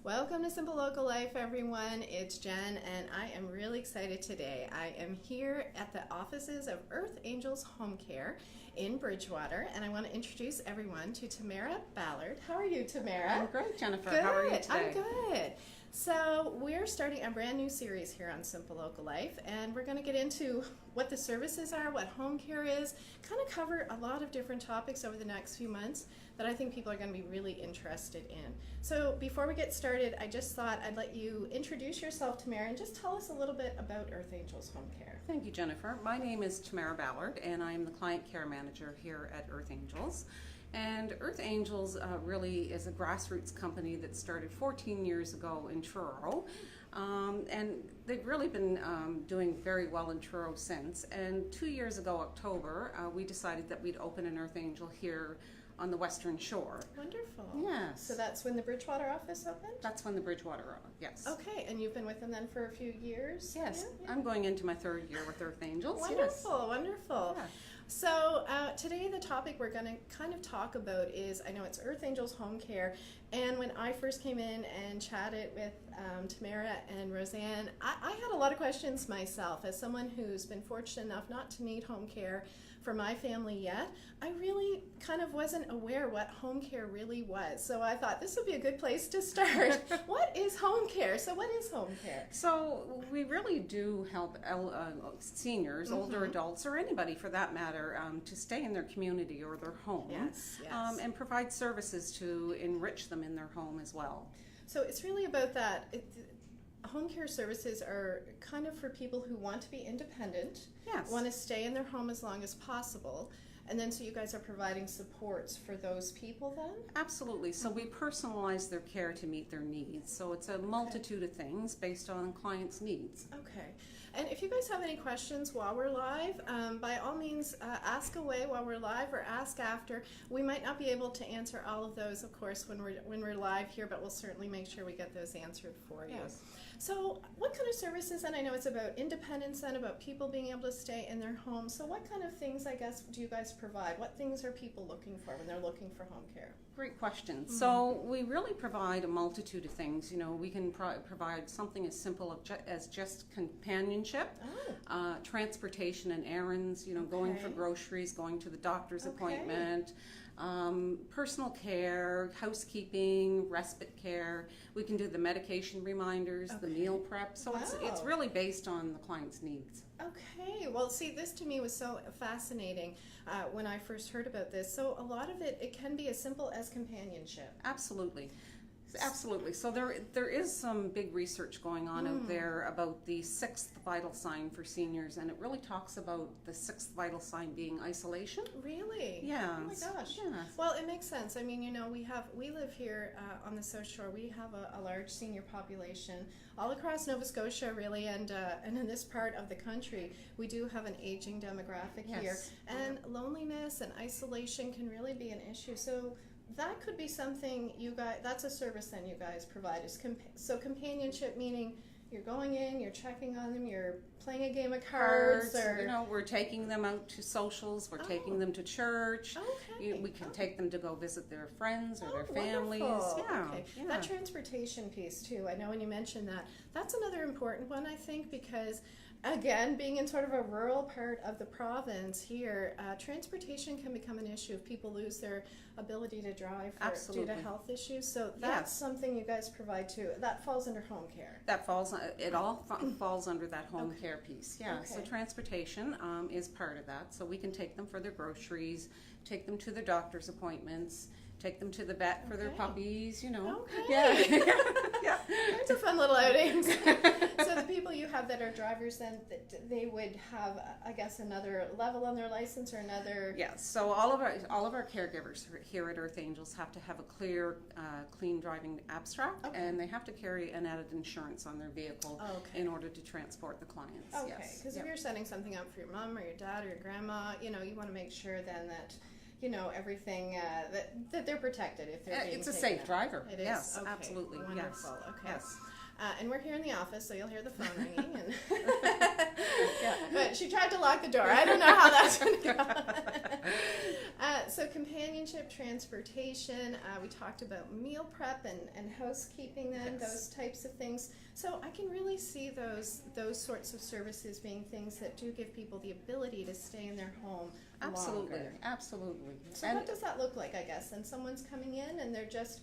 Welcome to Simple Local Life, everyone. It's Jen, and I am really excited today. I am here at the offices of Earth Angels Home Care in Bridgewater, and I want to introduce everyone to Tamara Ballard. How are you, Tamara? I'm great, Jennifer. Good. How are you today? I'm good. So we're starting a brand new series here on Simple Local Life, and we're going to get into what the services are, what home care is, kind of cover a lot of different topics over the next few months that I think people are going to be really interested in. So before we get started, I just thought I'd let you introduce yourself, Tamara, and just tell us a little bit about Earth Angels Home Care. Thank you, Jennifer. My name is Tamara Ballard, and I am the Client Care Manager here at Earth Angels. And Earth Angels really is a grassroots company that started 14 years ago in Truro. And they've really been doing very well in Truro since. And 2 years ago, October, we decided that we'd open an Earth Angel here on the Western Shore. Wonderful. Yes. So that's when the Bridgewater office opened? That's when the Bridgewater, yes. Okay, and you've been with them then for a few years? Yes, Yeah. I'm going into my third year with Earth Angels. Wonderful, Yes. wonderful. Yeah. So today the topic we're going to kind of talk about is, I know it's Earth Angels Home Care, and when I first came in and chatted with Tamara and Roseanne, I had a lot of questions myself. As someone who's been fortunate enough not to need home care for my family yet, I really kind of wasn't aware what home care really was. So I thought this would be a good place to start. What is home care? So what is home care? So we really do help seniors, older adults, or anybody for that matter, to stay in their community or their home. Yes. And provide services to enrich them in their home as well. So it's really about that. Home care services are kind of for people who want to be independent, Yes. want to stay in their home as long as possible, and then so you guys are providing supports for those people then? Absolutely. So we personalize their care to meet their needs. So it's a multitude of things based on clients' needs. Okay. And if you guys have any questions while we're live, by all means, ask away while we're live or ask after. We might not be able to answer all of those, of course, when we're live here, but we'll certainly make sure we get those answered for you. Yes. So what kind of services, and I know it's about independence and about people being able to stay in their home, so what kind of things, I guess, do you guys provide? What things are people looking for when they're looking for home care? Great question. So we really provide a multitude of things. You know, we can provide something as simple as just companionship, transportation and errands, you know, going for groceries, going to the doctor's appointment, personal care, housekeeping, respite care. We can do the medication reminders, the meal prep. So it's really based on the client's needs. Okay. Well, see, this to me was so fascinating when I first heard about this. So a lot of it can be as simple as companionship. Absolutely. Absolutely. So there is some big research going on out there about the sixth vital sign for seniors, and it really talks about the sixth vital sign being isolation. Really? Yeah. Oh my gosh. Yes. Well, it makes sense. I mean, you know, we live here on the South Shore. We have a large senior population all across Nova Scotia, really, and in this part of the country, we do have an aging demographic here, and loneliness and isolation can really be an issue. So that could be something you guys, that's a service then you guys provide. So companionship, meaning you're going in, you're checking on them, you're playing a game of cards, or you know, we're taking them out to socials, we're taking them to church. Okay. We can take them to go visit their friends or their families. Wonderful. Yeah. Okay. Yeah. That transportation piece too, I know when you mentioned that, that's another important one, I think, because again, being in sort of a rural part of the province here, transportation can become an issue if people lose their ability to drive due to health issues. So that's something you guys provide too. That falls under home care. That falls. It all falls under that home care piece. Yeah. Okay. So transportation is part of that. So we can take them for their groceries, take them to their doctor's appointments, take them to the vet for their puppies. You know. Okay. Yeah. Yeah. It's a fun little outing. So the people you have that are drivers, then they would have, I guess, another level on their license or another. Yes. So all of our caregivers here at Earth Angels have to have a clear, clean driving abstract, and they have to carry an added insurance on their vehicle in order to transport the clients. Okay. Because if you're setting something up for your mom or your dad or your grandma, you know, you want to make sure then that, you know, everything that they're protected if they're being it's a taken safe out. driver. It is. Yes, Okay. absolutely. Wonderful. Yes. Okay. Yes. And we're here in the office, so you'll hear the phone ringing. And but she tried to lock the door. I don't know how that's going to go. So companionship, transportation. We talked about meal prep and housekeeping then, those types of things. So I can really see those sorts of services being things that do give people the ability to stay in their home longer. Absolutely. So what does that look like, I guess? And someone's coming in and they're just,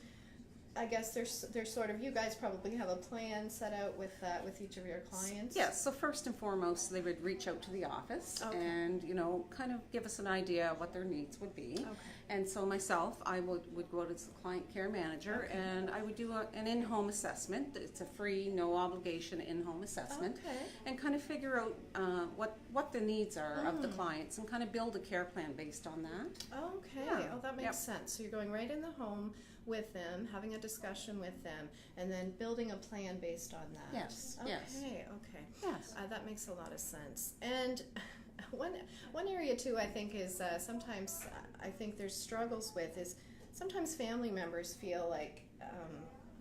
I guess they're sort of, you guys probably have a plan set out with each of your clients. Yes, so first and foremost, they would reach out to the office and, kind of give us an idea of what their needs would be. Okay. And so myself, I would go to the client care manager and I would do an in-home assessment. It's a free, no obligation in-home assessment. And kind of figure out what the needs are of the clients and kind of build a care plan based on that. Okay, that makes sense. So you're going right in the home with them, having a discussion with them, and then building a plan based on that. Yes. Okay. Yes. That makes a lot of sense. And one area too, I think, is sometimes I think there's struggles with is sometimes family members feel like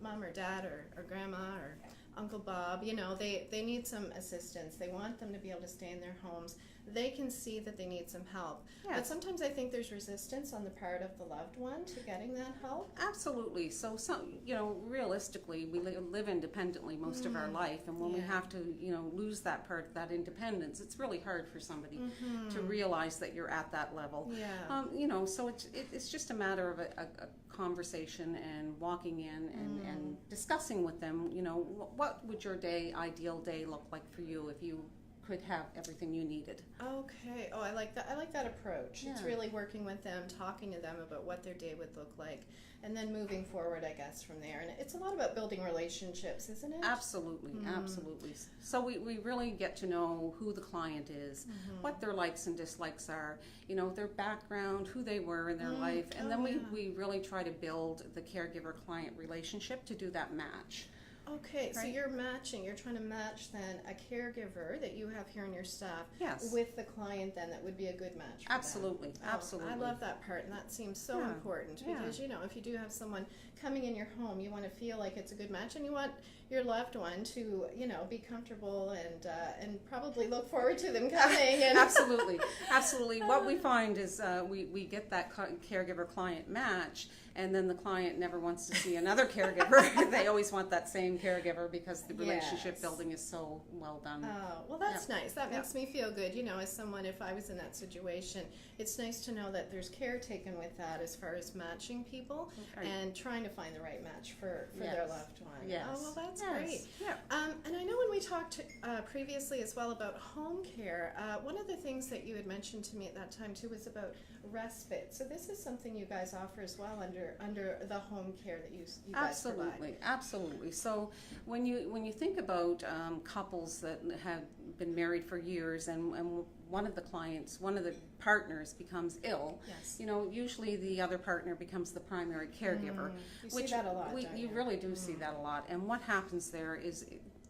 mom or dad or grandma or Uncle Bob, they need some assistance. They want them to be able to stay in their homes. They can see that they need some help. Yes. But sometimes I think there's resistance on the part of the loved one to getting that help. Absolutely. So realistically, we live independently most of our life, and when we have to, lose that part, that independence, it's really hard for somebody to realize that you're at that level. Yeah. So it's just a matter of a conversation and walking in and discussing with them, what would your ideal day look like for you if you could have everything you needed. Okay. Oh, I like that. I like that approach. It's really working with them, talking to them about what their day would look like, and then moving forward, I guess, from there. And it's a lot about building relationships, isn't it? Absolutely. So we really get to know who the client is, what their likes and dislikes are, their background, who they were in their life, and then we really try to build the caregiver-client relationship to do that match. Okay, so you're trying to match then a caregiver that you have here on your staff Yes. with the client then that would be a good match for Absolutely, them. absolutely. I love that part, and that seems so important because, if you do have someone coming in your home, you want to feel like it's a good match, and you want your loved one to, be comfortable and probably look forward to them coming. And Absolutely. What we find is we get that caregiver-client match, and then the client never wants to see another caregiver. They always want that same caregiver because the relationship building is so well done. Oh, well, that's nice. That makes me feel good. As someone, if I was in that situation, it's nice to know that there's care taken with that as far as matching people and trying to find the right match for their loved one. Yes. Oh, well, that's great. Yeah. And I know when we talked previously as well about home care, one of the things that you had mentioned to me at that time too was about respite. So this is something you guys offer as well under the home care that you guys provide. Absolutely. So when you think about couples that have been married for years and one of the partners becomes ill, usually the other partner becomes the primary caregiver. You see that a lot, don't you you? really do see that a lot. And what happens there is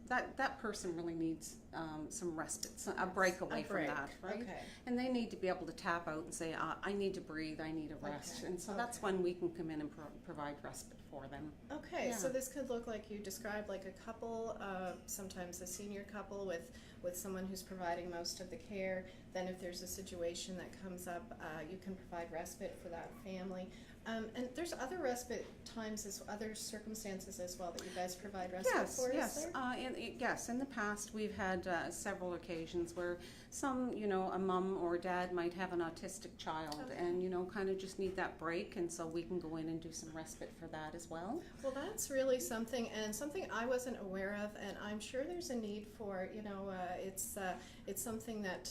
that person really needs some respite, a break away from that, right? Okay. And they need to be able to tap out and say, I need to breathe, I need a rest. And so that's when we can come in and provide respite for them. Okay, so this could look like you described, like a couple, sometimes a senior couple with someone who's providing most of the care. Then if there's a situation that comes up, you can provide respite for that family. And there's other respite times, other circumstances as well that you guys provide respite for, is there? Yes, in the past we've had several occasions where some, a mom or dad might have an autistic child and, kind of just need that break, and so we can go in and do some respite for that as well. Well, that's really something, and something I wasn't aware of, and I'm sure there's a need for, it's something that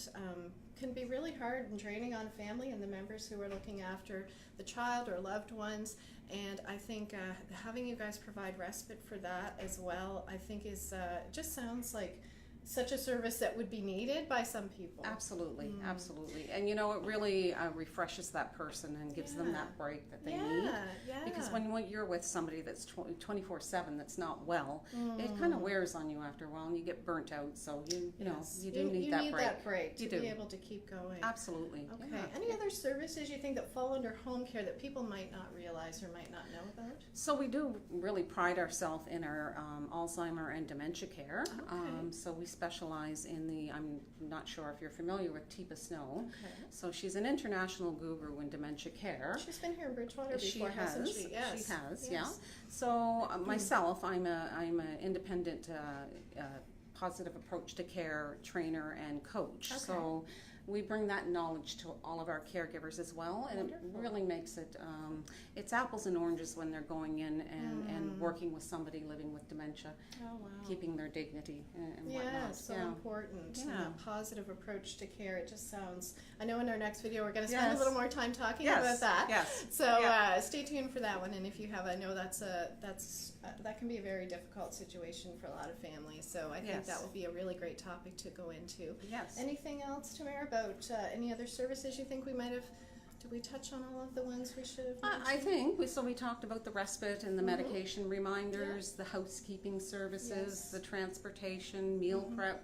can be really hard and draining on a family and the members who are looking after the child or loved ones. And I think having you guys provide respite for that as well, I think is just sounds like such a service that would be needed by some people. Absolutely, absolutely. And it really refreshes that person and gives them that break that they need. Yeah. Because when you're with somebody that's 24/7 that's not well, it kind of wears on you after a while, and you get burnt out. So you do need that break. You need that break You to do. be able to keep going. Absolutely. Okay. Yeah. Any other services you think that fall under home care that people might not realize or might not know about? So we do really pride ourselves in our Alzheimer and dementia care. Okay. So we specialize in I'm not sure if you're familiar with Teepa Snow. Okay. So she's an international guru in dementia care. She's been here in Bridgewater before, She hasn't has. she? Yes. She has. Yes. Yeah. So myself, I'm an independent positive approach to care trainer and coach. Okay. So we bring that knowledge to all of our caregivers as well, and Wonderful. it really makes it it's apples and oranges when they're going in and working with somebody living with dementia, Oh, wow. keeping their dignity and Yeah, whatnot. so important. And Yeah. that positive approach to care. It just sounds. I know in our next video we're going to spend Yes. a little more time talking Yes. about that. Yes. So Yeah. stay tuned for that one. And if you have, I know that can be a very difficult situation for a lot of families. So I think Yes. that will be a really great topic to go into. Yes. Anything else, Tamara, about any other services you think we might have? Did we touch on all of the ones we should have mentioned? I think we talked about the respite and the medication reminders, the housekeeping services, Yes. the transportation, meal prep.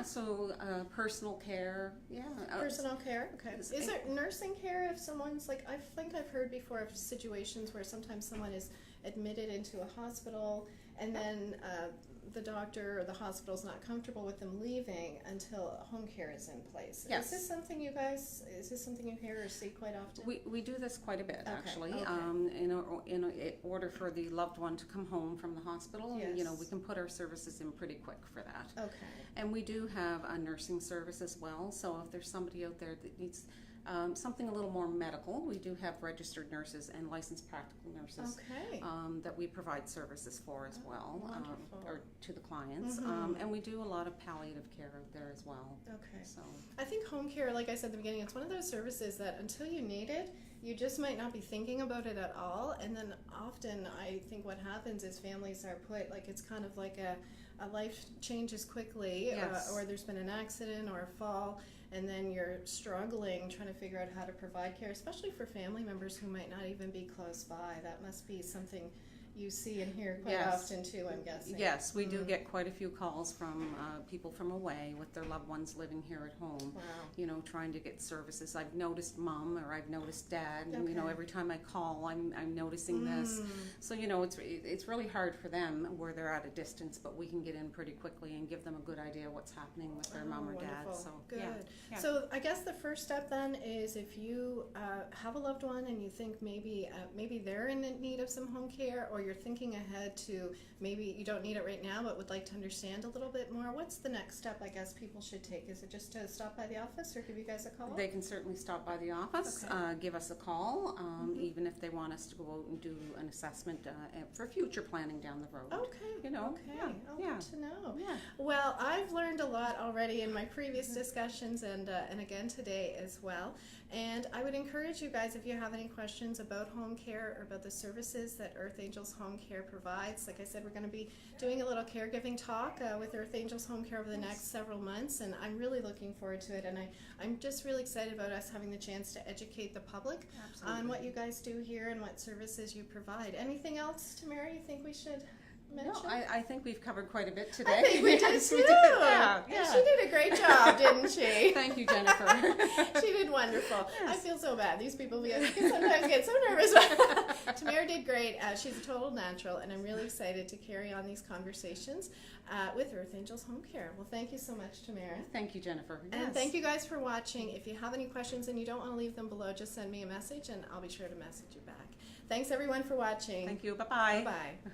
So personal care. Yeah. Personal care, okay. Is Is there nursing care if someone's like, I think I've heard before of situations where sometimes someone is admitted into a hospital and then the doctor or the hospital's not comfortable with them leaving until home care is in place. Yes. Is this something you hear or see quite often? We do this quite a bit, Okay, actually. okay. In order for the loved one to come home from the hospital, Yes. we can put our services in pretty quick for that. Okay. And we do have a nursing service as well. So if there's somebody out there that needs something a little more medical, we do have registered nurses and licensed practical nurses Okay. that we provide services for as well, wonderful. or to the clients. And we do a lot of palliative care out there as well. Okay. So I think home care, like I said at the beginning, it's one of those services that until you need it, you just might not be thinking about it at all. And then often I think what happens is families are put, like it's kind of like a life changes quickly, Yes. or there's been an accident or a fall, and then you're struggling trying to figure out how to provide care, especially for family members who might not even be close by. That must be something you see and hear quite Yes. often too, I'm guessing. yes, we do get quite a few calls from people from away with their loved ones living here at home. Wow. Trying to get services. I've noticed mom or I've noticed dad, and Okay. every time I call, I'm noticing this. So it's really hard for them where they're at a distance, but we can get in pretty quickly and give them a good idea what's happening with their mom or dad. Wonderful. So Good. yeah. So I guess the first step then is if you have a loved one and you think maybe they're in need of some home care, or you're thinking ahead to maybe you don't need it right now but would like to understand a little bit more, what's the next step I guess people should take? Is it just to stop by the office or give you guys a call? They can certainly stop by the office, Okay. give us a call, even if they want us to go out and do an assessment for future planning down the road. Okay. Okay. Oh, Yeah. good to know. Yeah. Well, I've learned a lot already in my previous discussions and again today as well. And I would encourage you guys, if you have any questions about home care or about the services that Earth Angels Home Care provides, like I said, we're going to be doing a little caregiving talk with Earth Angels Home Care over the next several months, and I'm really looking forward to it. And I'm just really excited about us having the chance to educate the public on what you guys do here and what services you provide. Anything else, Tamara, you think we should mention? No, I think we've covered quite a bit today. I think we did Yes, too. we did. Yeah. And she did a great job, didn't she? Thank you, Jennifer. She did wonderful. Yes. I feel so bad. These people can sometimes get so nervous. Tamara did great. She's a total natural, and I'm really excited to carry on these conversations with Earth Angels Home Care. Well, thank you so much, Tamara. Thank you, Jennifer. And Yes. thank you guys for watching. If you have any questions and you don't want to leave them below, just send me a message, and I'll be sure to message you back. Thanks, everyone, for watching. Thank you. Bye-bye. Bye-bye.